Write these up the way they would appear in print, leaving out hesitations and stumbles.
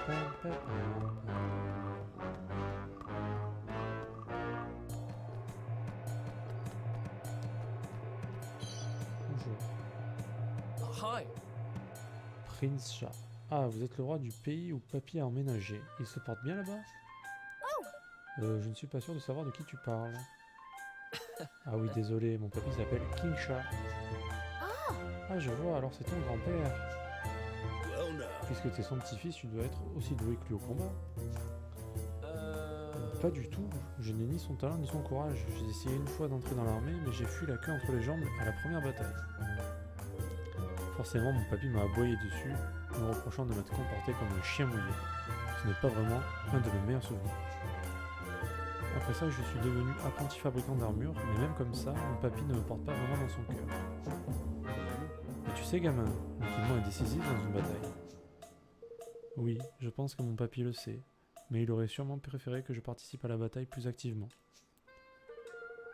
Bonjour. Hi. Prince Shah. Ah, vous êtes le roi du pays où Papy a emménagé. Il se porte bien là-bas? Je ne suis pas sûr de savoir de qui tu parles. Ah oui, désolé, mon papy s'appelle King Shah. Ah, je vois, alors c'est ton grand-père. Puisque t'es son petit-fils, tu dois être aussi doué que lui au combat. Pas du tout. Je n'ai ni son talent ni son courage. J'ai essayé une fois d'entrer dans l'armée, mais j'ai fui la queue entre les jambes à la première bataille. Forcément, mon papy m'a aboyé dessus, me reprochant de m'être comporté comme un chien mouillé. Ce n'est pas vraiment un de mes meilleurs souvenirs. Après ça, je suis devenu apprenti fabricant d'armure, mais même comme ça, mon papy ne me porte pas vraiment dans son cœur. Et tu sais, gamin, l'équipement est décisif dans une bataille. Oui, je pense que mon papy le sait, mais il aurait sûrement préféré que je participe à la bataille plus activement.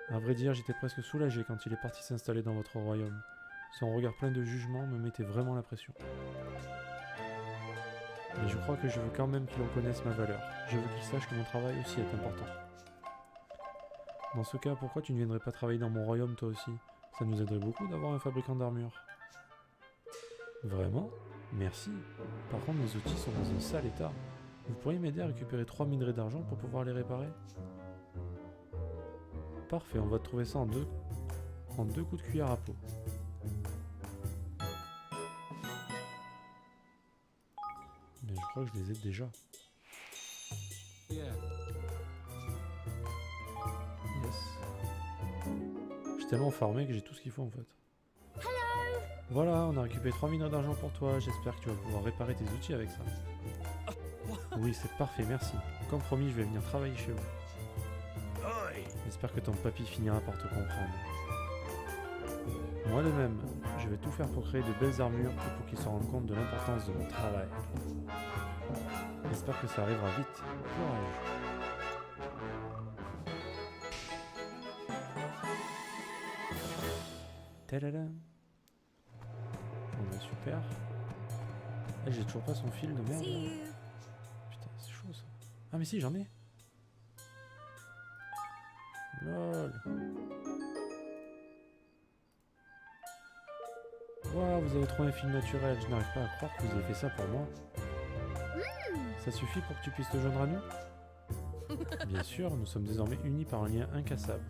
À vrai dire, j'étais presque soulagé quand il est parti s'installer dans votre royaume. Son regard plein de jugement me mettait vraiment la pression. Mais je crois que je veux quand même qu'il reconnaisse ma valeur. Je veux qu'il sache que mon travail aussi est important. Dans ce cas, pourquoi tu ne viendrais pas travailler dans mon royaume toi aussi? Ça nous aiderait beaucoup d'avoir un fabricant d'armure. Vraiment? Merci. Par contre, mes outils sont dans un sale état. Vous pourriez m'aider à récupérer 3 minerais d'argent pour pouvoir les réparer? Parfait, on va trouver ça en deux coups de cuillère à peau. Mais je crois que je les ai déjà. Yeah. Yes. Je suis tellement farmé que j'ai tout ce qu'il faut en fait. Voilà, on a récupéré 3 minerais d'argent pour toi. J'espère que tu vas pouvoir réparer tes outils avec ça. Oui, c'est parfait, merci. Comme promis, je vais venir travailler chez vous. J'espère que ton papy finira par te comprendre. Moi de même, je vais tout faire pour créer de belles armures et pour qu'il se rende compte de l'importance de mon travail. J'espère que ça arrivera vite. Courage. Tadadam. Bon bah super. Ah, j'ai toujours pas son fil de merde. Putain, c'est chaud ça. Ah mais si, j'en ai. Lol. Waouh, vous avez trouvé un fil naturel. Je n'arrive pas à croire que vous ayez fait ça pour moi. Ça suffit pour que tu puisses te joindre à nous? Bien sûr, nous sommes désormais unis par un lien incassable.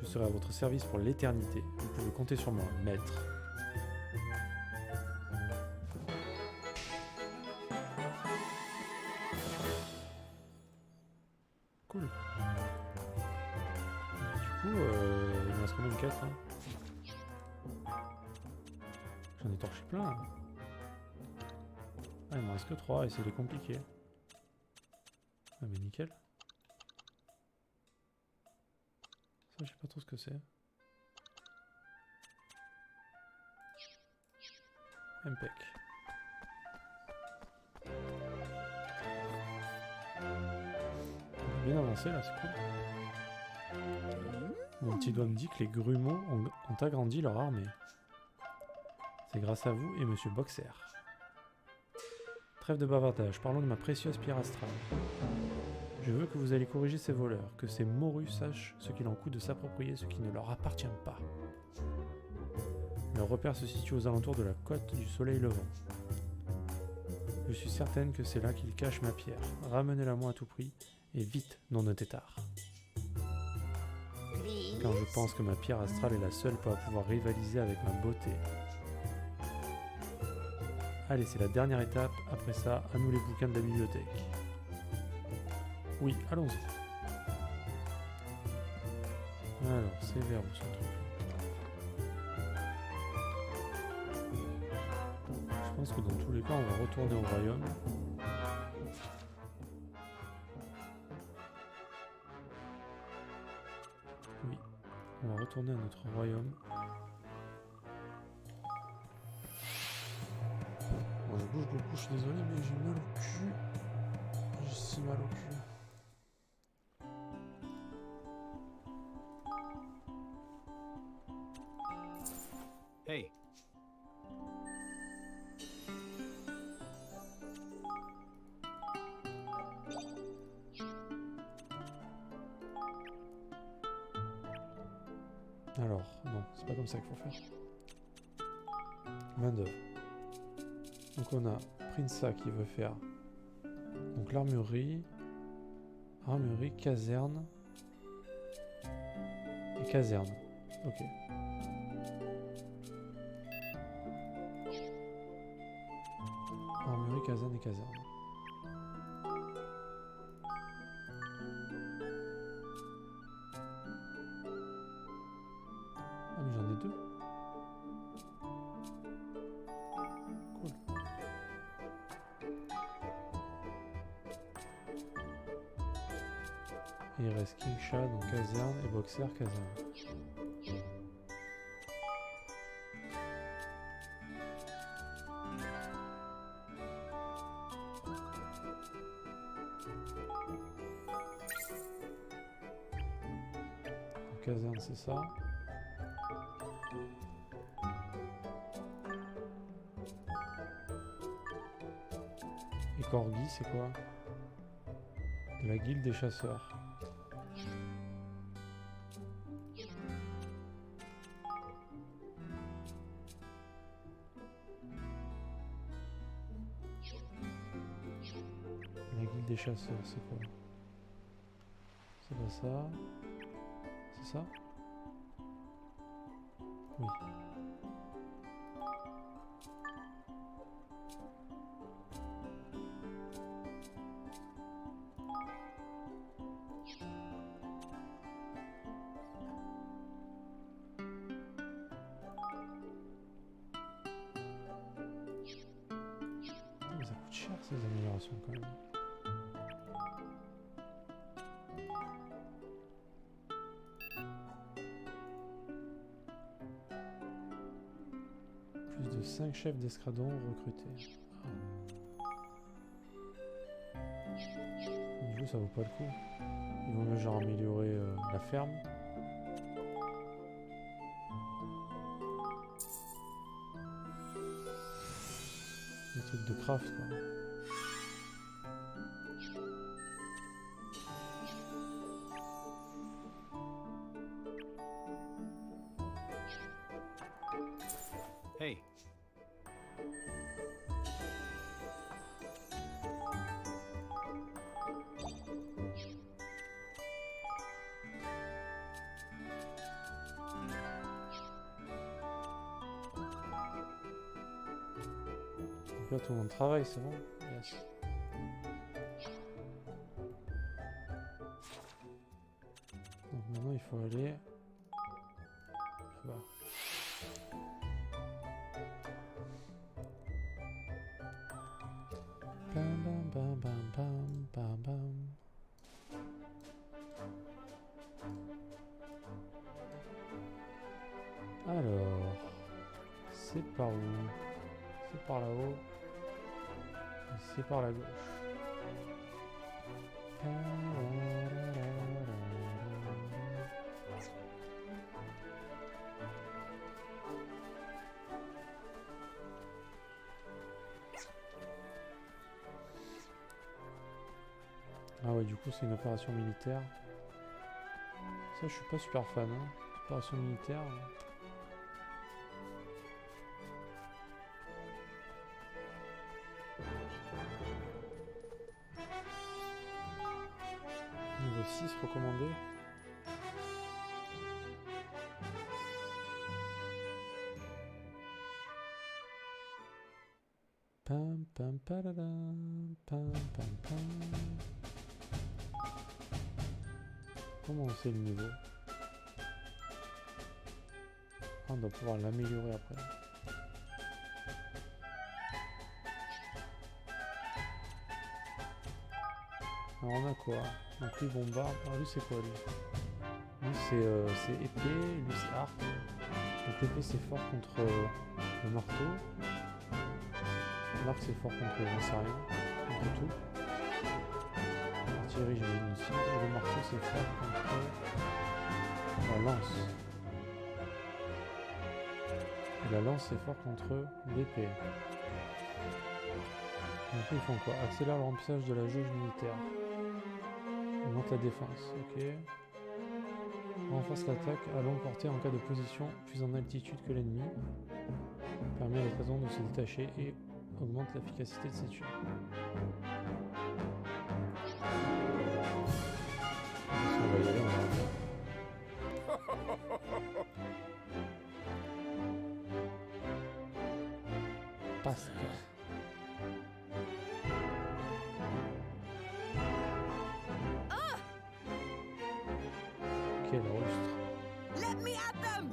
Je serai à votre service pour l'éternité. Vous pouvez compter sur moi, maître. Cool. Du coup, il me reste combien de quêtes là? J'en ai torché plein là. Ah, il me reste que 3 et c'est les compliqués. Ah mais nickel. Ça, je sais pas trop ce que c'est. Impec. On a bien avancé là, c'est cool. Mon petit doigt me dit que les grumeaux ont agrandi leur armée. C'est grâce à vous et Monsieur Boxer. Trêve de bavardage, parlons de ma précieuse pierre astrale. Je veux que vous alliez corriger ces voleurs, que ces morus sachent ce qu'il en coûte de s'approprier ce qui ne leur appartient pas. Leur repère se situe aux alentours de la côte du soleil levant. Je suis certaine que c'est là qu'ils cachent ma pierre. Ramenez-la moi à tout prix, et vite, nom d'un tétard. Quand je pense que ma pierre astrale est la seule pour pouvoir rivaliser avec ma beauté. Allez, c'est la dernière étape, après ça, à nous les bouquins de la bibliothèque. Oui, allons-y. Alors, c'est vers où ce truc? Je pense que dans tous les cas, on va retourner au royaume. Oui, on va retourner à notre royaume. Bon, je bouge beaucoup, je suis désolé, mais j'ai mal au cul. J'ai si mal au cul. Hey. Alors, non, c'est pas comme ça qu'il faut faire. Main d'œuvre. Donc on a Prinça qui veut faire donc l'armurerie, caserne et caserne. Ok. Armurerie, caserne et caserne. Ah mais j'en ai deux. Cool. Et il reste King Shah, donc caserne, et Boxer, caserne. Donc, caserne, c'est ça. Et Corgi, c'est quoi? De la guilde des chasseurs. La guilde des chasseurs, c'est quoi? C'est pas ça. C'est ça? Oui. Mais ça coûte cher ces améliorations quand même. Plus de 5 chefs d'escadron recrutés. Ah. Du coup ça vaut pas le coup. Il vaut mieux genre améliorer la ferme. Des trucs de craft quoi. Hey. Donc là tout le monde travaille, c'est bon? Yes. Donc maintenant il faut aller là-bas. Bam bam bam bam bam bam bam. Alors, c'est par où? C'est par là-haut. C'est par la gauche. Ah ouais, du coup c'est une opération militaire. Ça je suis pas super fan, hein. Opération militaire. Niveau 6 recommandé. Pam pam paradam, pam pam pam. Comment on sait le niveau? On doit pouvoir l'améliorer après. Alors on a quoi? Donc lui bombarde. Alors lui c'est quoi lui? Lui c'est épée, lui c'est arc. Donc l'épée c'est fort contre le marteau. L'arc c'est fort contre j'en sais rien. Contre tout. L'artillerie j'imagine aussi. Et le marteau c'est fort contre la lance. Et la lance c'est fort contre l'épée. Donc ils font quoi? Accélère le remplissage de la jauge militaire. Augmente la défense, ok. Renforce l'attaque à longue portée en cas de position plus en altitude que l'ennemi. Permet à l'écrasant de se détacher et augmente l'efficacité de ses tirs. On va y aller, on va y aller. Pascal. Quel rustre. Let me at them!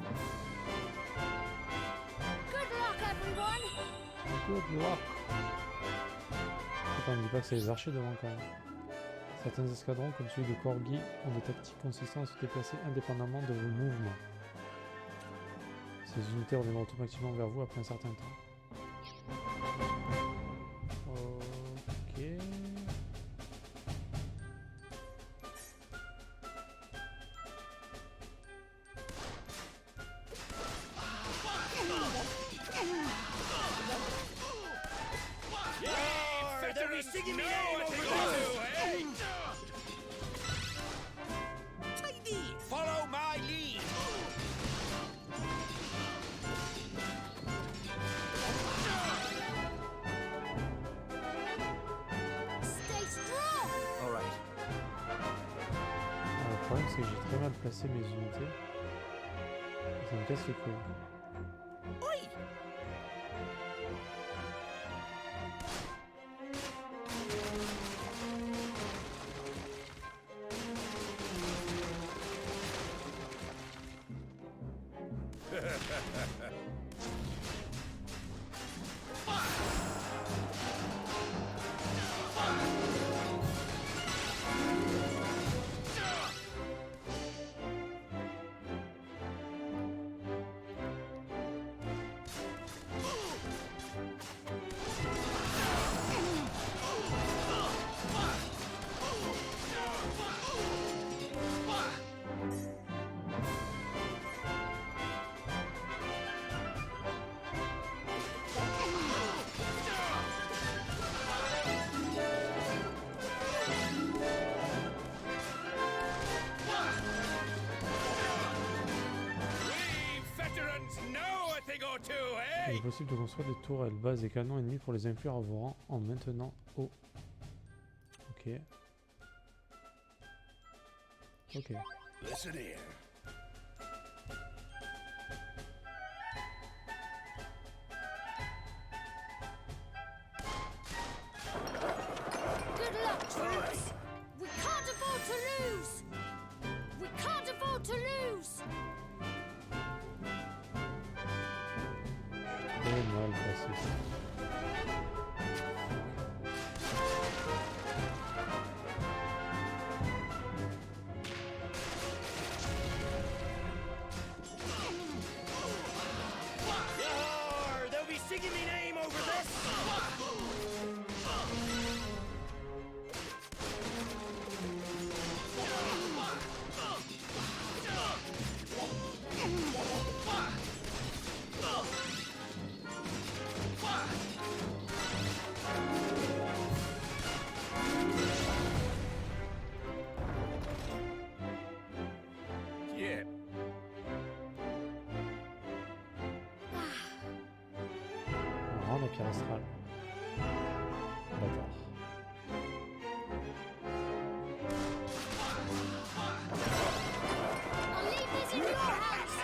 Good luck, everyone! Good luck. Attends, dis pas que c'est les archers devant quand même. Certains escadrons, comme celui de Corgi, ont des tactiques consistant à se déplacer indépendamment de vos mouvements. Ces unités reviendront automatiquement vers vous après un certain temps. Ok. They're singing me name over there! Tidy! Follow my lead! Stay strong! All right. Alors, le problème c'est que j'ai très mal placé mes unités. Et ça me casse les couilles. Oi! We veterans know a thing or two, Il eh? est possible de construire des tourelles, bases et canons ennemis pour les inclure à vos rangs en maintenant haut. Ok. Ok. Listen here. Good luck, troops! We can't afford to lose! We can't afford to lose! Très mal placé ça. Yar! They'll be singing me name over this! Yeah. On rend la pierre astrale. Bâtard. I'll leave this in your hands!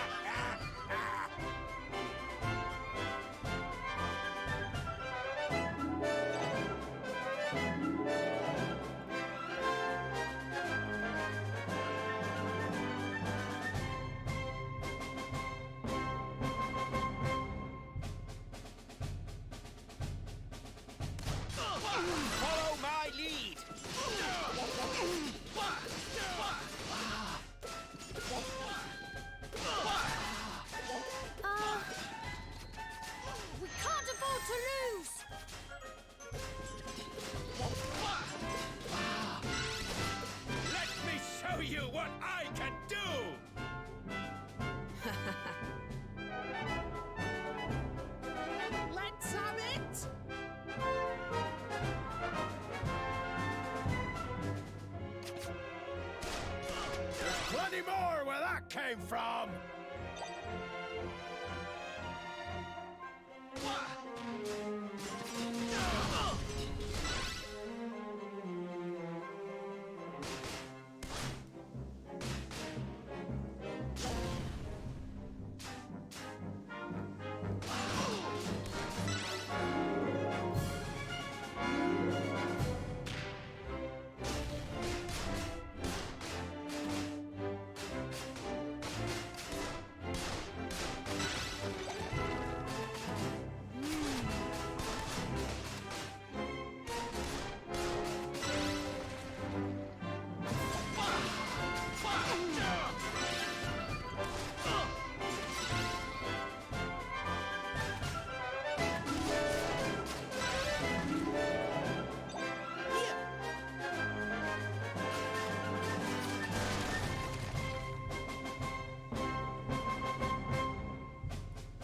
Follow my lead! We can't afford to lose! Let me show you what I can do! Let's have it! Plenty more where that came from!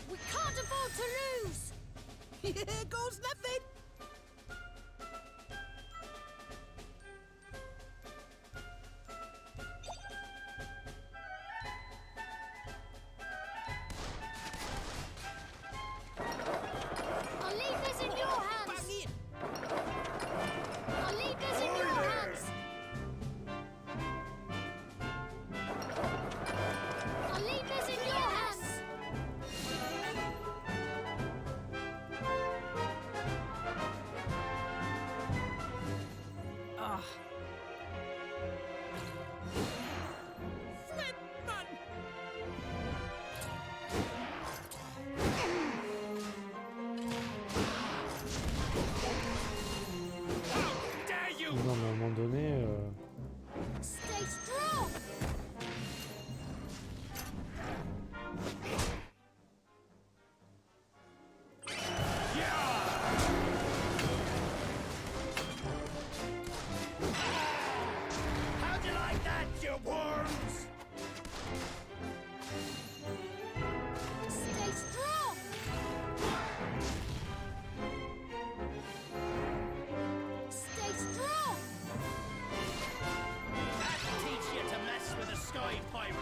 We can't afford to lose! Here goes nothing. I'll leave this in your hands! Bang in. I'll leave this in your hands! I'll leave this in your hands! Ah. Flintman. Dare you! Non, mais à un moment donné, Stay strong! How'd you like that, you worms? Stay strong! Stay strong! That'll teach you to mess with a sky pirate.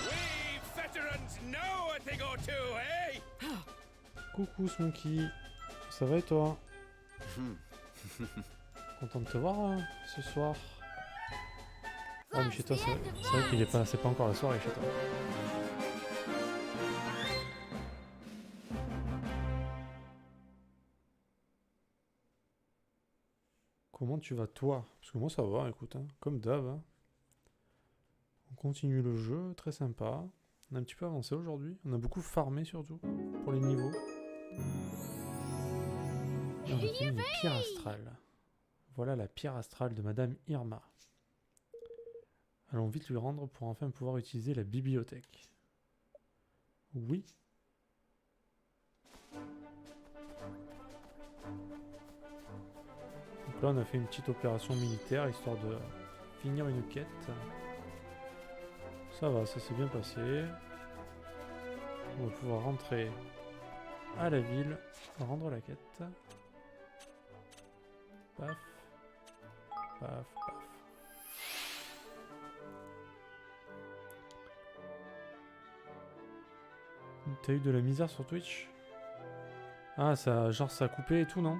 We veterans know a thing or two, eh? coucou Smokey, ça va et toi? Content de te voir ce soir. Ah mais chez toi c'est vrai qu'il est pas, c'est pas encore la soirée chez toi. Comment tu vas toi? Parce que moi ça va, écoute, hein, comme d'hab. Hein. On continue le jeu, très sympa. On a un petit peu avancé aujourd'hui, on a beaucoup farmé surtout, pour les niveaux. Et on a fini les pierres astrales. Voilà la pierre astrale de Madame Irma. Allons vite lui rendre pour enfin pouvoir utiliser la bibliothèque. Oui. Donc là on a fait une petite opération militaire histoire de finir une quête. Ça va, ça s'est bien passé. On va pouvoir rentrer à la ville, rendre la quête. Paf. Paf, paf. T'as eu de la misère sur Twitch? Ah, ça, genre ça a coupé et tout, non?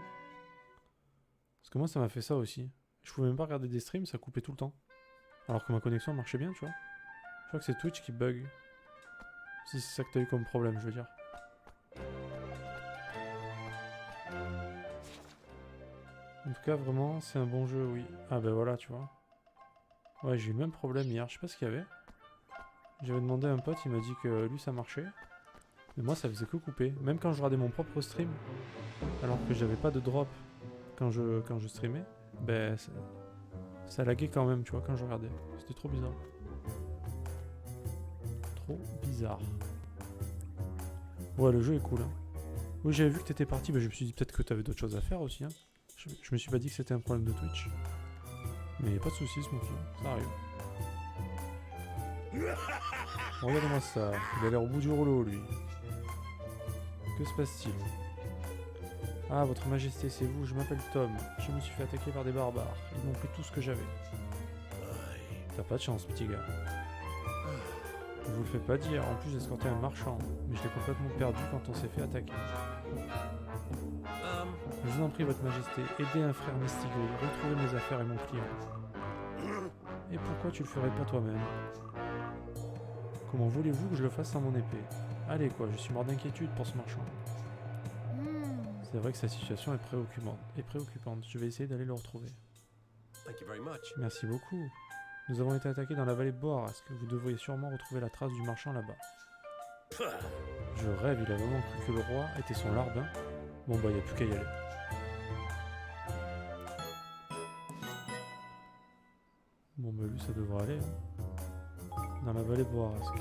Parce que moi ça m'a fait ça aussi. Je pouvais même pas regarder des streams, ça coupait tout le temps. Alors que ma connexion marchait bien, tu vois. Je crois que c'est Twitch qui bug. Si c'est ça que t'as eu comme problème, je veux dire. En tout cas, vraiment, c'est un bon jeu, oui. Ah ben voilà, tu vois. Ouais, j'ai eu le même problème hier, je sais pas ce qu'il y avait. J'avais demandé à un pote, il m'a dit que lui ça marchait. Mais moi ça faisait que couper. Même quand je regardais mon propre stream, alors que j'avais pas de drop quand je streamais, ben ça laguait quand même, tu vois, quand je regardais. C'était trop bizarre. Trop bizarre. Ouais, le jeu est cool. Hein. Oui, j'avais vu que t'étais parti, mais je me suis dit peut-être que t'avais d'autres choses à faire aussi. Hein. Je me suis pas dit que c'était un problème de Twitch. Mais pas de soucis, Smokey, ça arrive. Regardez-moi ça, il a l'air au bout du rouleau lui. Que se passe-t-il? Ah, votre majesté, c'est vous, je m'appelle Tom. Je me suis fait attaquer par des barbares. Ils m'ont pris tout ce que j'avais. T'as pas de chance, petit gars. Je vous le fais pas dire, en plus j'ai escorté un marchand, mais je l'ai complètement perdu quand on s'est fait attaquer. Je vous en prie, votre majesté, aidez un frère Mistigris, retrouvez mes affaires et mon client. Et pourquoi tu le ferais pas toi-même? Comment voulez-vous que je le fasse sans mon épée? Allez quoi, je suis mort d'inquiétude pour ce marchand. C'est vrai que sa situation est préoccupante. Je vais essayer d'aller le retrouver. Thank you very much. Merci beaucoup. Nous avons été attaqués dans la vallée de Boarasque. Vous devriez sûrement retrouver la trace du marchand là-bas. Je rêve, il a vraiment cru que le roi était son larbin. Bon bah, y a plus qu'à y aller. Bon bah, lui ça devrait aller. Hein. Dans la vallée de Boarasque.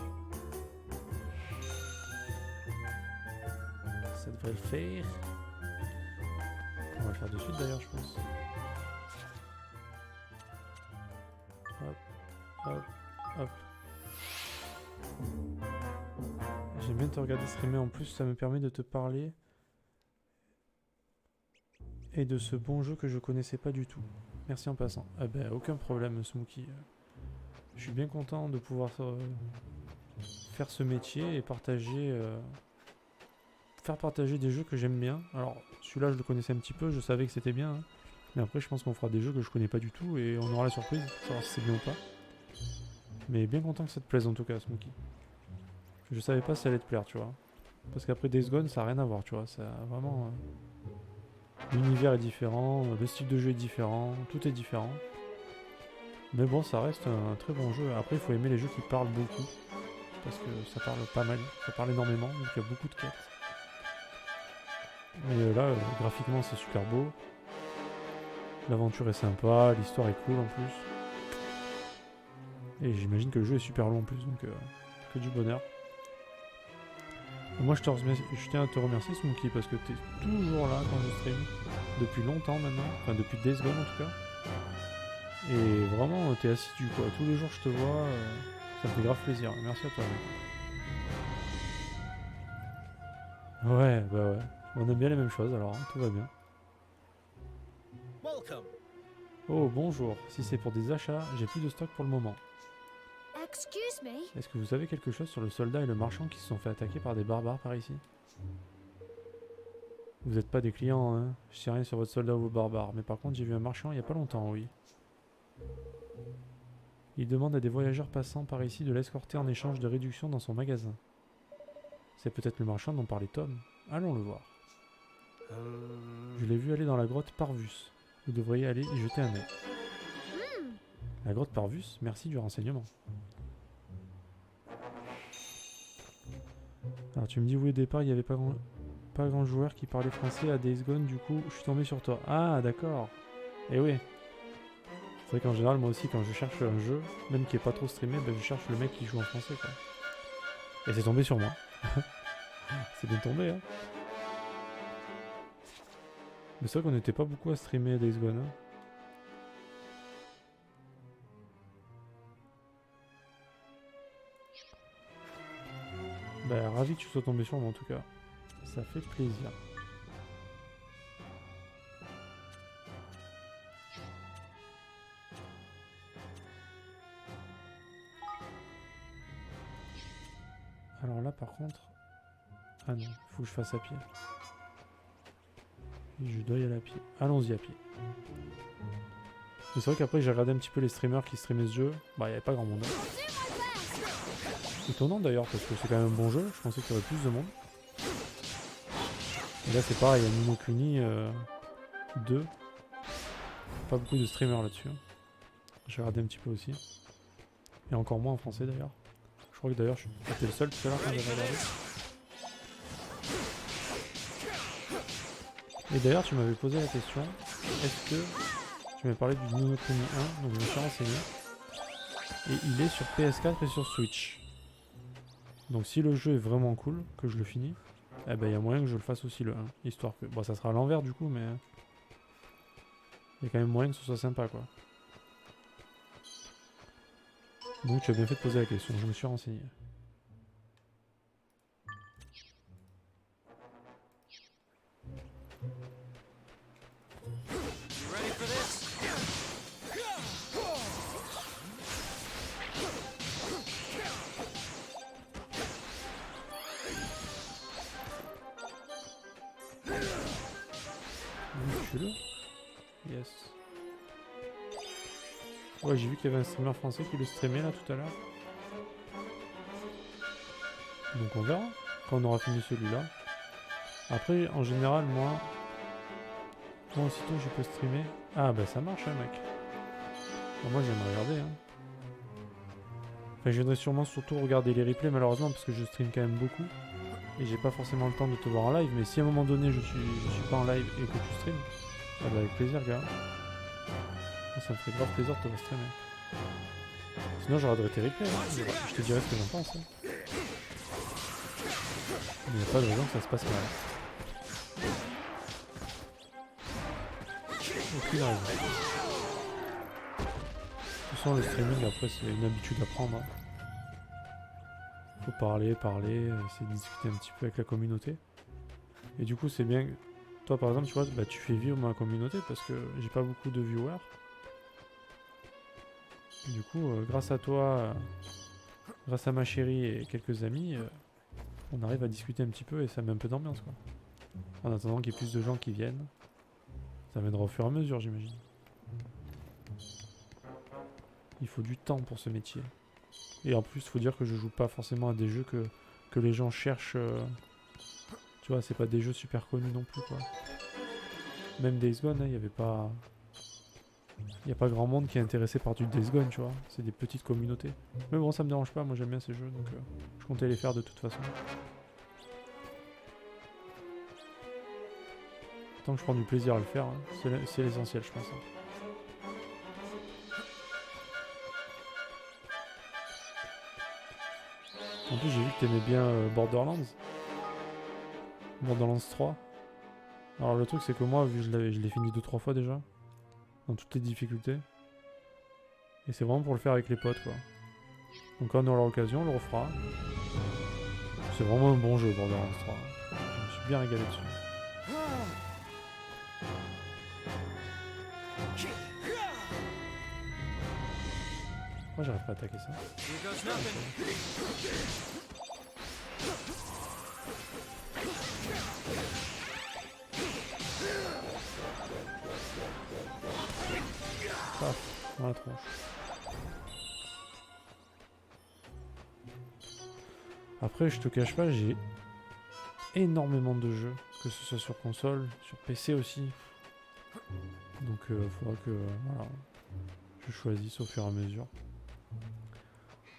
Ça devrait le faire. On va le faire de suite d'ailleurs, je pense. Hop, hop. J'aime bien te regarder streamer en plus, ça me permet de te parler et de ce bon jeu que je connaissais pas du tout. Merci en passant. Ah ben aucun problème Smokey. Je suis bien content de pouvoir faire ce métier et partager faire partager des jeux que j'aime bien. Alors celui-là je le connaissais un petit peu, je savais que c'était bien, hein. Mais après je pense qu'on fera des jeux que je connais pas du tout et on aura la surprise de savoir si c'est bien ou pas. Mais bien content que ça te plaise en tout cas, Smokey. Je savais pas si ça allait te plaire, tu vois. Parce qu'après Days Gone, ça a rien à voir, tu vois. Ça a vraiment... l'univers est différent, le style de jeu est différent, tout est différent. Mais bon, ça reste un très bon jeu. Après, il faut aimer les jeux qui parlent beaucoup. Parce que ça parle pas mal, ça parle énormément, donc il y a beaucoup de quêtes. Mais là, graphiquement, c'est super beau. L'aventure est sympa, l'histoire est cool en plus. Et j'imagine que le jeu est super long en plus, donc que du bonheur. Et moi je tiens à te remercier Smokey parce que t'es toujours là quand je stream, depuis longtemps maintenant, enfin depuis Days Gone en tout cas. Et vraiment t'es assidu quoi, tous les jours je te vois, ça me fait grave plaisir, merci à toi mec. Ouais, bah ouais, on aime bien les mêmes choses alors, hein, tout va bien. Welcome. Oh bonjour, si c'est pour des achats, j'ai plus de stock pour le moment. Excuse me? Est-ce que vous savez quelque chose sur le soldat et le marchand qui se sont fait attaquer par des barbares par ici? Vous n'êtes pas des clients, hein? Je sais rien sur votre soldat ou vos barbares, mais par contre j'ai vu un marchand il y a pas longtemps, oui. Il demande à des voyageurs passant par ici de l'escorter en échange de réductions dans son magasin. C'est peut-être le marchand dont parlait Tom. Allons le voir. Je l'ai vu aller dans la grotte Parvus. Vous devriez aller y jeter un œil. La grotte Parvus, merci du renseignement. Alors tu me dis où au départ il n'y avait pas grand joueur qui parlait français à Days Gone, du coup je suis tombé sur toi. Ah d'accord. Eh oui. C'est vrai qu'en général moi aussi quand je cherche un jeu, même qui est pas trop streamé, ben, je cherche le mec qui joue en français quoi. Et c'est tombé sur moi. C'est bien tombé hein. Mais c'est vrai qu'on n'était pas beaucoup à streamer à Days Gone hein. Bah ravi que tu sois tombé sur moi en tout cas. Ça fait plaisir. Alors là par contre... Ah non, il faut que je fasse à pied. Et je dois y aller à pied. Allons-y à pied. Mais c'est vrai qu'après j'ai regardé un petit peu les streamers qui streamaient ce jeu. Bah il n'y avait pas grand monde. Étonnant d'ailleurs parce que c'est quand même un bon jeu, je pensais qu'il y aurait plus de monde. Et là c'est pareil, il y a Ni no Kuni 2. Pas beaucoup de streamers là-dessus. J'ai regardé un petit peu aussi. Et encore moins en français d'ailleurs. Je crois que d'ailleurs j'étais le seul tout à l'heure quand j'avais regardé. Et d'ailleurs tu m'avais posé la question, est-ce que... Tu m'avais parlé du Ni no Kuni 1, donc je me suis renseigné. Et il est sur PS4 et sur Switch. Donc si le jeu est vraiment cool, que je le finis, eh ben il y a moyen que je le fasse aussi le 1, histoire que... Bon ça sera à l'envers du coup, mais... Il y a quand même moyen que ce soit sympa quoi. Donc tu as bien fait de poser la question, je me suis renseigné. You ready for this? Tue-le. Yes. Ouais, j'ai vu qu'il y avait un streamer français qui le streamait là tout à l'heure. Donc on verra quand on aura fini celui-là. Après, en général, moi aussitôt je peux streamer. Ah bah ça marche, hein, mec. Bon, moi j'aime regarder. Hein. Enfin, je viendrai sûrement surtout regarder les replays malheureusement parce que je stream quand même beaucoup. Et j'ai pas forcément le temps de te voir en live. Mais si à un moment donné je suis pas en live et que tu streams, ah bah avec plaisir, gars. Ça me ferait grave plaisir de te voir streamer. Sinon je regarderai tes replays. Hein. Je te dirai ce que j'en pense. Hein. Il n'y a pas de raison que ça se passe mal. Aucune raison. De toute façon, le streaming, après, c'est une habitude à prendre. Faut parler, essayer de discuter un petit peu avec la communauté. Et du coup, c'est bien. Toi, par exemple, tu vois, bah, tu fais vivre ma communauté parce que j'ai pas beaucoup de viewers. Du coup, grâce à toi, grâce à ma chérie et quelques amis, on arrive à discuter un petit peu et ça met un peu d'ambiance, quoi. En attendant qu'il y ait plus de gens qui viennent. Ça viendra au fur et à mesure, j'imagine. Il faut du temps pour ce métier. Et en plus, il faut dire que je joue pas forcément à des jeux que les gens cherchent. Tu vois, c'est pas des jeux super connus non plus, quoi. Même Days Gone, il y avait pas... Il n'y a pas grand monde qui est intéressé par du Days Gone, tu vois. C'est des petites communautés. Mais bon, ça me dérange pas, moi j'aime bien ces jeux, donc je comptais les faire de toute façon. Tant que je prends du plaisir à le faire, hein, c'est l'essentiel, je pense. Hein. En plus, j'ai vu que t'aimais bien Borderlands. Borderlands 3. Alors le truc, c'est que moi, vu que je l'ai fini 2-3 fois déjà. Dans toutes les difficultés. Et c'est vraiment pour le faire avec les potes, quoi. Donc quand on aura l'occasion, on le refera. C'est vraiment un bon jeu, Borderlands 3. Je me suis bien régalé dessus. Moi j'arrive pas à attaquer ça. Here goes nothing. Paf, dans la tronche. Après, je te cache pas, j'ai énormément de jeux, que ce soit sur console, sur PC aussi. Donc, faudra que voilà, je choisisse au fur et à mesure.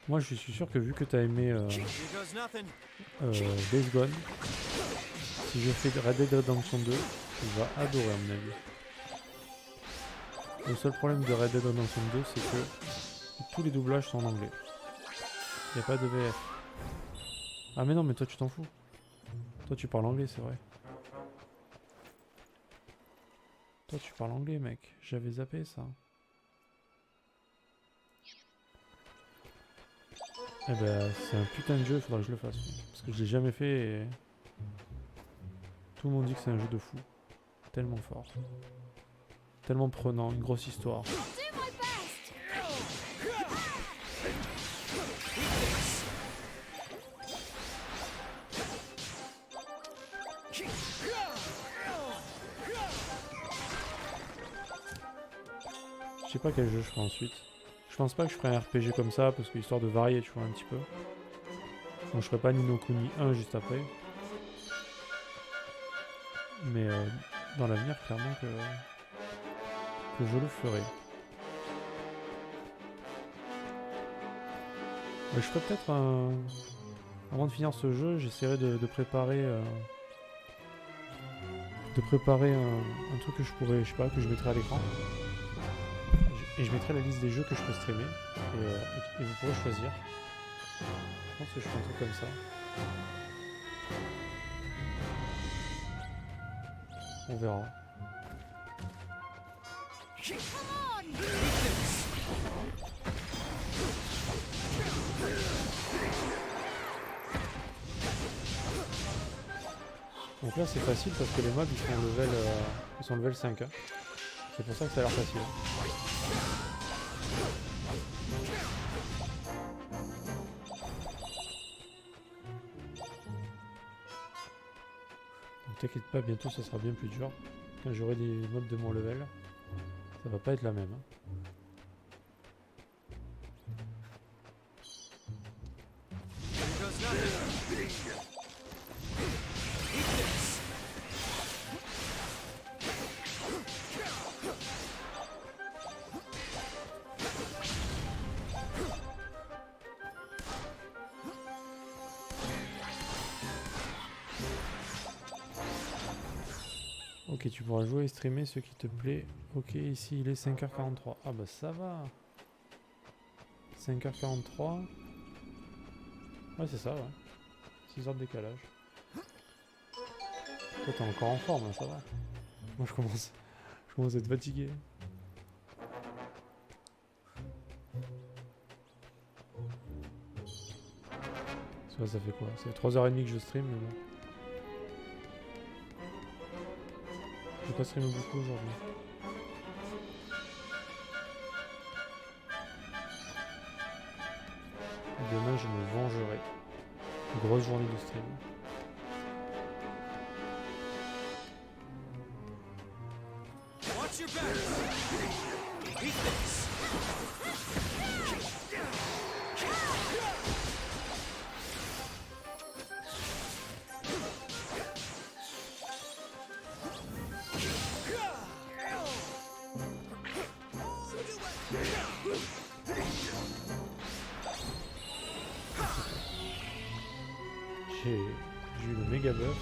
Moi, je suis sûr que vu que tu as aimé Days Gone, si je fais Red Dead Redemption 2, tu vas adorer à mon avis. Le seul problème de Red Dead Redemption 2, c'est que tous les doublages sont en anglais. Il n'y a pas de VF. Ah mais non, mais toi tu t'en fous. Toi tu parles anglais, c'est vrai. Toi tu parles anglais, mec. J'avais zappé ça. Eh ben, c'est un putain de jeu, il faudra que je le fasse. Parce que je l'ai jamais fait et... Tout le monde dit que c'est un jeu de fou. Tellement fort. Tellement prenant, une grosse histoire. Do my best. Je sais pas quel jeu je ferai ensuite. Je pense pas que je ferai un RPG comme ça, parce que histoire de varier, tu vois, un petit peu. Donc je ferai pas Ni no Kuni 1 juste après. Mais dans l'avenir, clairement que je le ferai. Mais je ferai peut-être un... Avant de finir ce jeu, j'essaierai de préparer... un truc que je pourrais, je sais pas, que je mettrai à l'écran. Et je mettrai la liste des jeux que je peux streamer. Et vous pourrez choisir. Je pense que je ferai un truc comme ça. On verra. Come on. Donc là c'est facile parce que les mobs ils sont level 5. Hein. C'est pour ça que ça a l'air facile. Donc t'inquiète pas, bientôt ça sera bien plus dur. Quand j'aurai des mobs de mon level, ça va pas être la même. Hein. Here goes nothing. Eat this. Ok, tu pourras jouer et streamer ce qui te plaît. Ok, ici il est 5h43. Ah bah ça va. 5h43. Ouais, c'est ça, ouais. 6 heures de décalage. Toi, t'es encore en forme, là, ça va. Moi, je commence à être fatigué. Ça fait quoi? C'est 3h30 que je stream, mais bon. Je vais pas streamer beaucoup aujourd'hui. Demain, je me vengerai. Une grosse journée de stream. Watch your back. Eat this. J'ai eu le méga buff.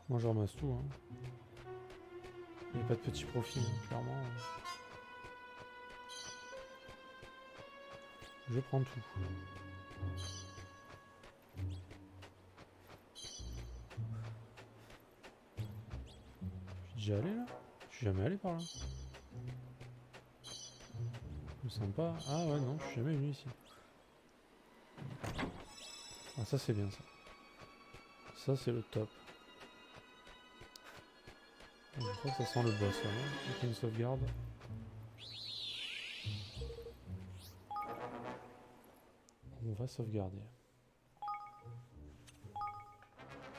Moi je ramasse tout. Hein. Il n'y a pas de petit profit, hein, clairement. Je prends tout. Je suis déjà allé là? Je suis jamais allé par là. Je me sens pas. Ah ouais, non, je suis jamais venu ici. Ah, ça c'est bien ça. Ça c'est le top. Je crois que ça sent le boss là. Il y a une sauvegarde. On va sauvegarder.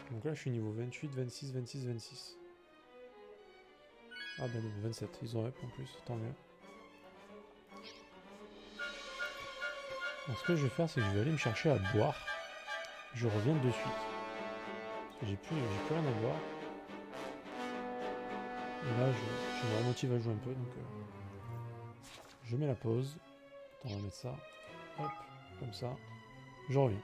Donc là je suis niveau 28, 26, 26, 26. Ah ben non, 27, ils ont up en plus, tant mieux. Alors, ce que je vais faire, c'est que je vais aller me chercher à boire. Je reviens de suite. Parce que j'ai plus rien à boire. Et là, je me remotive à jouer un peu, donc je mets la pause. Attends, on va mettre ça. Hop, comme ça. Je reviens.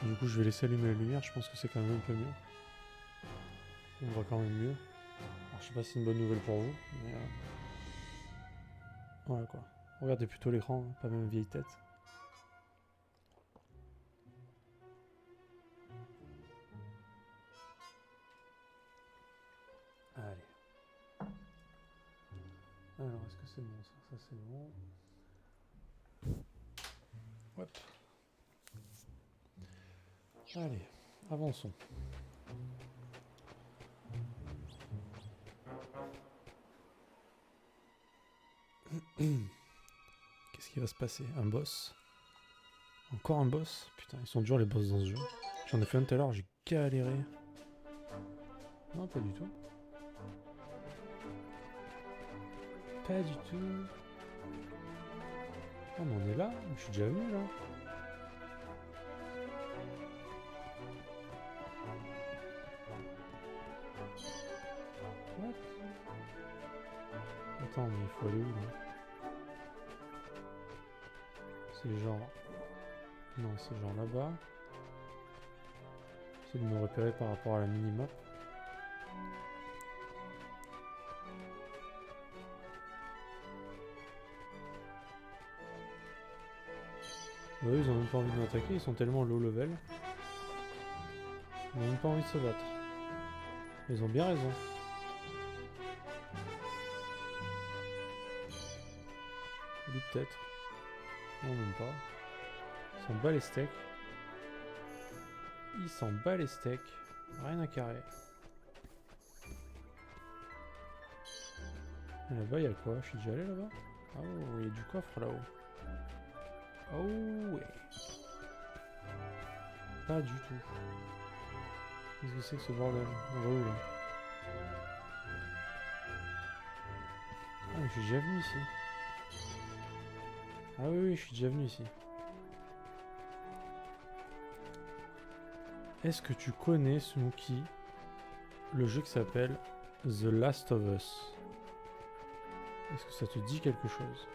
Du coup, je vais laisser allumer la lumière, je pense que c'est quand même un peu mieux. On voit quand même mieux. Alors, je sais pas si c'est une bonne nouvelle pour vous, mais voilà quoi. Regardez plutôt l'écran, hein, pas même une vieille tête. Allez. Alors, est-ce que c'est bon ça? Ça c'est bon. Hop. Allez, avançons. Qu'est-ce qui va se passer? Un boss? Encore un boss? Putain, ils sont durs les boss dans ce jeu. J'en ai fait un tout à l'heure, j'ai galéré. Non, pas du tout. Pas du tout. Ah, mais on est là? Je suis déjà venu là. What? Attends, mais il faut aller où là? C'est genre... Non, c'est genre là-bas. J'essaie de me repérer par rapport à la minimap. Bah eux, ils ont même pas envie de m'attaquer, ils sont tellement low level. Ils ont même pas envie de se battre. Ils ont bien raison. Lui peut-être. Non, même pas. Ils s'en bat les steaks. Ils s'en bat les steaks. Rien à carrer. Et là-bas, il y a quoi? Je suis déjà allé là-bas? Oh, il y a du coffre là-haut. Oh ouais. Pas du tout. Qu'est-ce que c'est que ce bordel? On va où là? Ah mais je suis déjà venu ici. Ah oui oui je suis déjà venu ici. Est-ce que tu connais Smokey le jeu qui s'appelle The Last of Us? Est-ce que ça te dit quelque chose?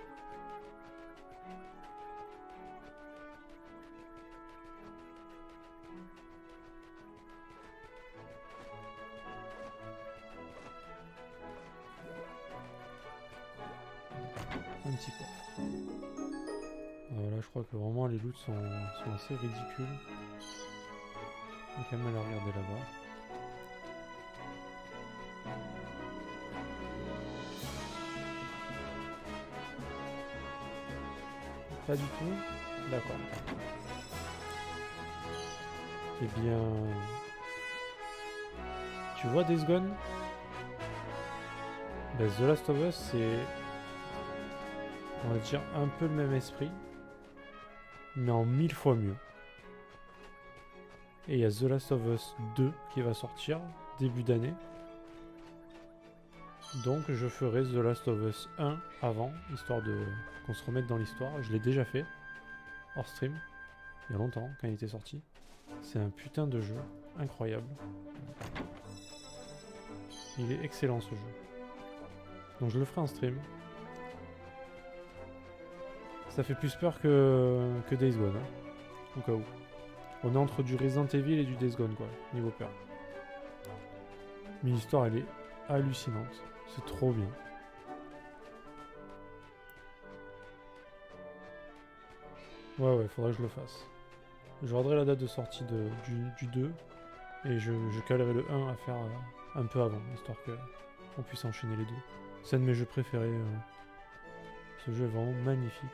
Un petit coffre. Là je crois que vraiment les loots sont assez ridicules. On va quand même aller regarder là-bas. Pas du tout? D'accord. Eh bien... Tu vois Days Gone? Ben, The Last of Us c'est... On va dire un peu le même esprit. Mais en 1000 fois mieux. Et il y a The Last of Us 2 qui va sortir début d'année. Donc je ferai The Last of Us 1 avant, histoire de qu'on se remette dans l'histoire. Je l'ai déjà fait, hors stream, il y a longtemps, quand il était sorti. C'est un putain de jeu, incroyable. Il est excellent ce jeu. Donc je le ferai en stream. Ça fait plus peur que Days Gone, hein, au cas où. On est entre du Resident Evil et du Days Gone, quoi, niveau peur. Mais l'histoire, elle est hallucinante. C'est trop bien. Ouais, faudrait que je le fasse. Je regarderai la date de sortie du 2. Et je calerai le 1 à faire un peu avant, histoire qu'on puisse enchaîner les deux. C'est un de mes jeux préférés. Ce jeu est vraiment magnifique.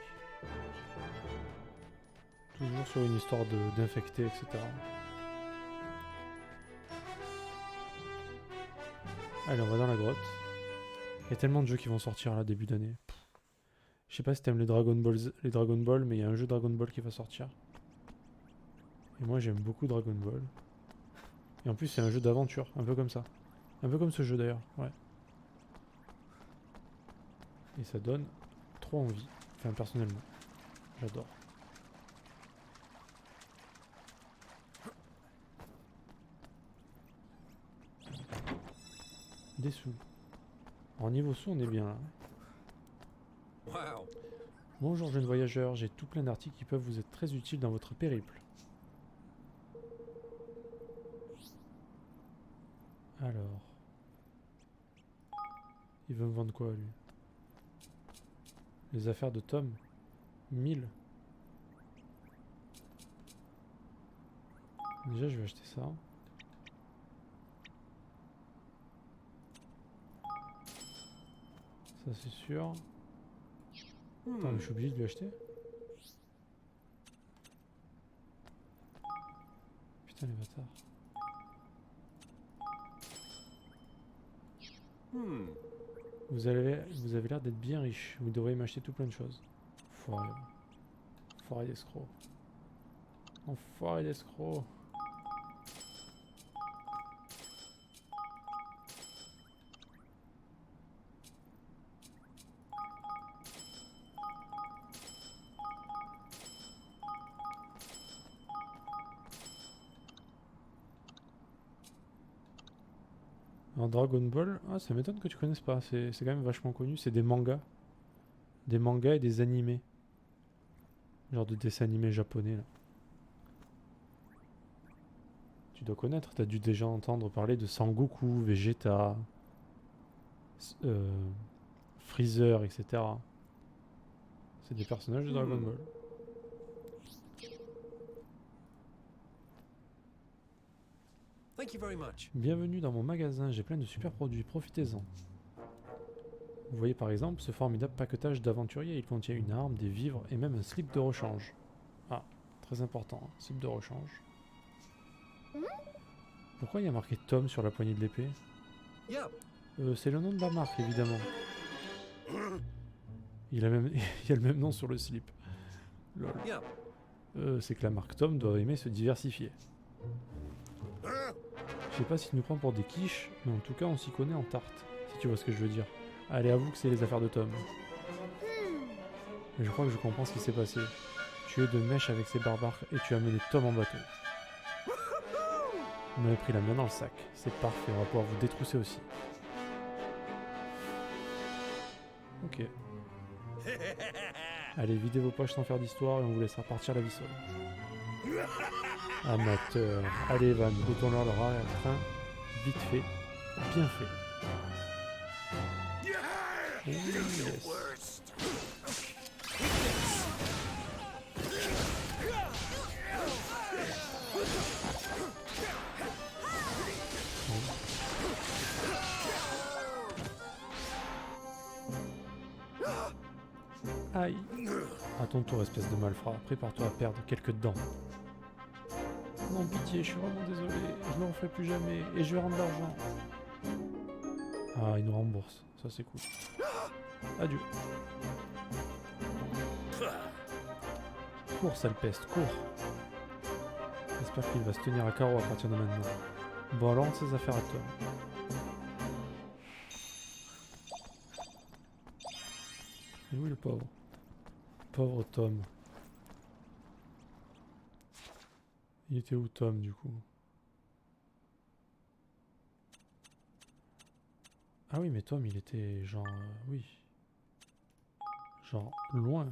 Toujours sur une histoire d'infectés, etc. Allez, on va dans la grotte. Il y a tellement de jeux qui vont sortir là début d'année. Je sais pas si t'aimes les Dragon Ball, mais il y a un jeu Dragon Ball qui va sortir. Et moi j'aime beaucoup Dragon Ball. Et en plus c'est un jeu d'aventure, un peu comme ça. Un peu comme ce jeu d'ailleurs, ouais. Et ça donne trop envie. Enfin personnellement, j'adore. Des sous. Alors niveau sous on est bien là. Wow. Bonjour jeune voyageur, j'ai tout plein d'articles qui peuvent vous être très utiles dans votre périple. Alors. Il veut me vendre quoi, lui? Les affaires de Tom. 1000. Déjà, je vais acheter ça. Ça, c'est sûr. Attends, mais je suis obligé de lui acheter? Putain, les bâtards. Vous avez l'air d'être bien riche. Vous devriez m'acheter tout plein de choses. Foiré. Foiré d'escroc. Enfoiré d'escroc. Alors Dragon Ball, ah, ça m'étonne que tu connaisses pas, c'est quand même vachement connu, c'est des mangas. Des mangas et des animés. Genre de dessins animés japonais là. Tu dois connaître, t'as dû déjà entendre parler de Sangoku, Vegeta, Freezer, etc. C'est des personnages de Dragon Ball. Thank you very much. Bienvenue dans mon magasin, j'ai plein de super produits, profitez-en. Vous voyez par exemple ce formidable paquetage d'aventurier, il contient une arme, des vivres et même un slip de rechange. Ah, très important, hein, slip de rechange. Pourquoi il y a marqué Tom sur la poignée de l'épée? Yeah. C'est le nom de la marque évidemment. Il a même, il y a le même nom sur le slip. Lol. Yeah. C'est que la marque Tom doit aimer se diversifier. Je sais pas s'il nous prend pour des quiches, mais en tout cas on s'y connaît en tarte, si tu vois ce que je veux dire. Allez, avoue que c'est les affaires de Tom. Mais je crois que je comprends ce qui s'est passé. Tu es de mèche avec ces barbares et tu as mené Tom en bateau. Vous m'avez pris la main dans le sac. C'est parfait, on va pouvoir vous détrousser aussi. Ok. Allez, videz vos poches sans faire d'histoire et on vous laissera partir la vie seule. Amateur. Allez, Van, retourne-leur leur arrière-train. Vite fait. Bien fait. Oh, yes. Aïe. À ton tour, espèce de malfrat. Prépare-toi à perdre quelques dents. Non, pitié, je suis vraiment désolé. Je ne le referai plus jamais. Et je vais rendre l'argent. Ah, il nous rembourse. Ça, c'est cool. Adieu. Cours, sale peste, cours. J'espère qu'il va se tenir à carreau à partir de maintenant. Bon, alors, on ses affaires à Tom. Et où est le pauvre? Pauvre Tom. Il était où Tom du coup? Ah oui mais Tom il était genre... oui. Genre loin.